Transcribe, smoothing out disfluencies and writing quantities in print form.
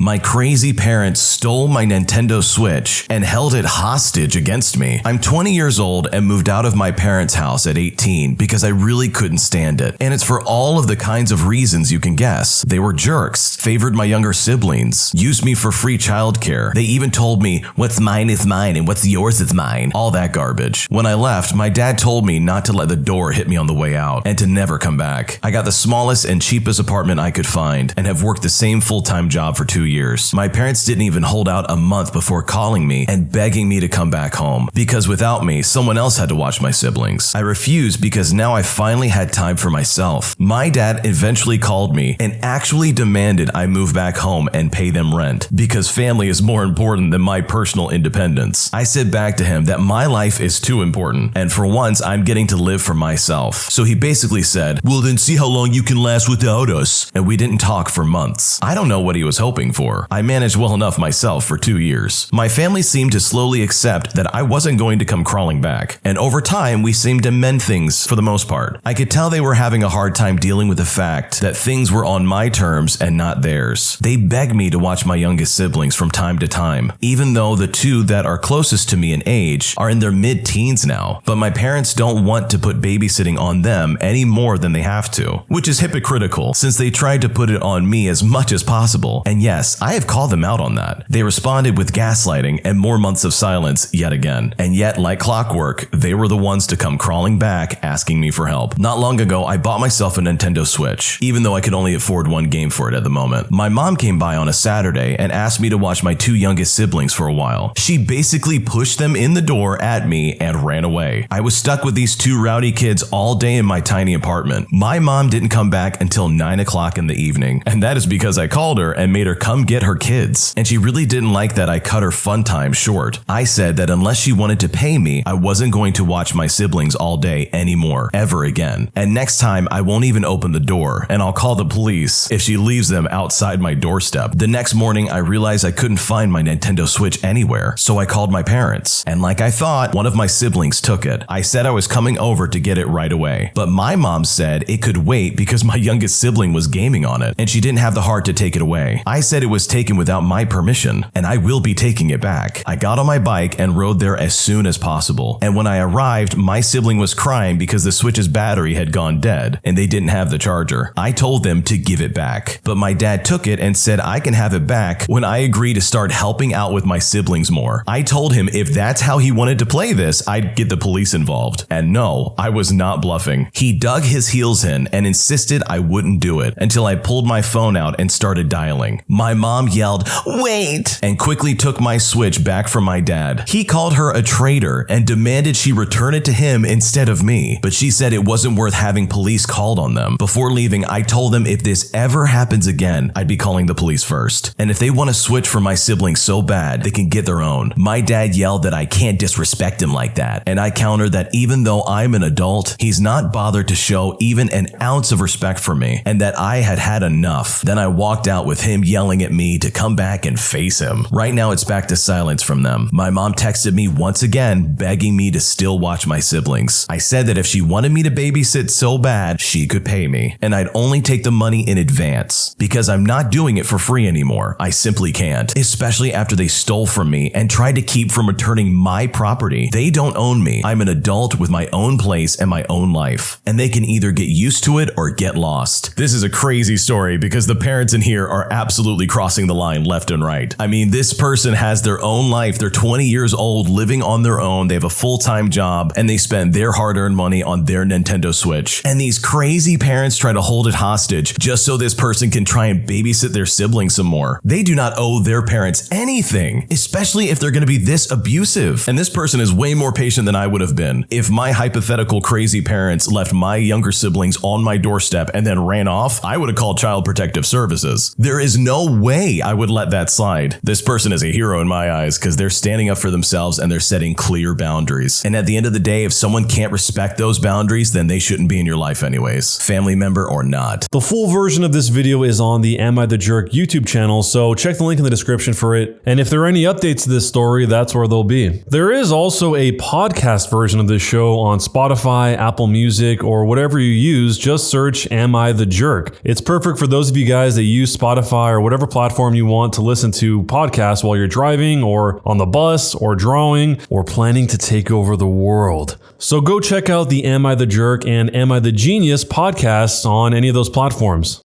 My crazy parents stole my Nintendo Switch and held it hostage against me. I'm 20 years old and moved out of my parents' house at 18 because I really couldn't stand it. And it's for all of the kinds of reasons you can guess. They were jerks, favored my younger siblings, used me for free childcare. They even told me, what's mine is mine and what's yours is mine. All that garbage. When I left, my dad told me not to let the door hit me on the way out and to never come back. I got the smallest and cheapest apartment I could find and have worked the same full-time job for 2 years. My parents didn't even hold out a month before calling me and begging me to come back home because without me, someone else had to watch my siblings. I refused because now I finally had time for myself. My dad eventually called me and actually demanded I move back home and pay them rent because family is more important than my personal independence. I said back to him that my life is too important and for once I'm getting to live for myself. So he basically said, well then see how long you can last without us. And we didn't talk for months. I don't know what he was hoping for. I managed well enough myself for 2 years. My family seemed to slowly accept that I wasn't going to come crawling back. And over time, we seemed to mend things for the most part. I could tell they were having a hard time dealing with the fact that things were on my terms and not theirs. They begged me to watch my youngest siblings from time to time, even though the two that are closest to me in age are in their mid-teens now. But my parents don't want to put babysitting on them any more than they have to, which is hypocritical since they tried to put it on me as much as possible. And yes, I have called them out on that. They responded with gaslighting and more months of silence yet again. And yet, like clockwork, they were the ones to come crawling back asking me for help. Not long ago, I bought myself a Nintendo Switch, even though I could only afford one game for it at the moment. My mom came by on a Saturday and asked me to watch my 2 youngest siblings for a while. She basically pushed them in the door at me and ran away. I was stuck with these 2 rowdy kids all day in my tiny apartment. My mom didn't come back until 9 o'clock in the evening, and that is because I called her and made her come get her kids. And she really didn't like that I cut her fun time short. I said that unless she wanted to pay me, I wasn't going to watch my siblings all day anymore, ever again. And next time, I won't even open the door, and I'll call the police if she leaves them outside my doorstep. The next morning, I realized I couldn't find my Nintendo Switch anywhere, so I called my parents. And like I thought, one of my siblings took it. I said I was coming over to get it right away, but my mom said it could wait because my youngest sibling was gaming on it, and she didn't have the heart to take it away. I said it was taken without my permission, and I will be taking it back. I got on my bike and rode there as soon as possible, and when I arrived, my sibling was crying because the Switch's battery had gone dead, and they didn't have the charger. I told them to give it back, but my dad took it and said I can have it back when I agree to start helping out with my siblings more. I told him if that's how he wanted to play this, I'd get the police involved. And no, I was not bluffing. He dug his heels in and insisted I wouldn't do it until I pulled my phone out and started dialing. My mom yelled, "Wait!" and quickly took my Switch back from my dad. He called her a traitor and demanded she return it to him instead of me, but she said it wasn't worth having police called on them. Before leaving, I told them if this ever happens again, I'd be calling the police first. And if they want to switch for my siblings so bad, they can get their own. My dad yelled that I can't disrespect him like that, and I countered that even though I'm an adult, he's not bothered to show even an ounce of respect for me, and that I had had enough. Then I walked out with him yelling at me to come back and face him. Right now it's back to silence from them. My mom texted me once again, begging me to still watch my siblings. I said that if she wanted me to babysit so bad, she could pay me, and I'd only take the money in advance, because I'm not doing it for free anymore. I simply can't, especially after they stole from me and tried to keep from returning my property. They don't own me. I'm an adult with my own place and my own life, and they can either get used to it or get lost. This is a crazy story because the parents in here are absolutely crossing the line left and right. I mean, this person has their own life. They're 20 years old, living on their own. They have a full-time job, and they spend their hard-earned money on their Nintendo Switch. And these crazy parents try to hold it hostage just so this person can try and babysit their siblings some more. They do not owe their parents anything, especially if they're going to be this abusive. And this person is way more patient than I would have been. If my hypothetical crazy parents left my younger siblings on my doorstep and then ran off, I would have called Child Protective Services. There is no way I would let that slide. This person is a hero in my eyes because they're standing up for themselves and they're setting clear boundaries. And at the end of the day, if someone can't respect those boundaries, then they shouldn't be in your life anyways, family member or not. The full version of this video is on the Am I the Jerk YouTube channel, so check the link in the description for it. And if there are any updates to this story, that's where they'll be. There is also a podcast version of this show on Spotify, Apple Music, or whatever you use. Just search Am I the Jerk. It's perfect for those of you guys that use Spotify or whatever platform you want to listen to podcasts while you're driving or on the bus or drawing or planning to take over the world. So go check out the Am I the Jerk and Am I the Genius podcasts on any of those platforms.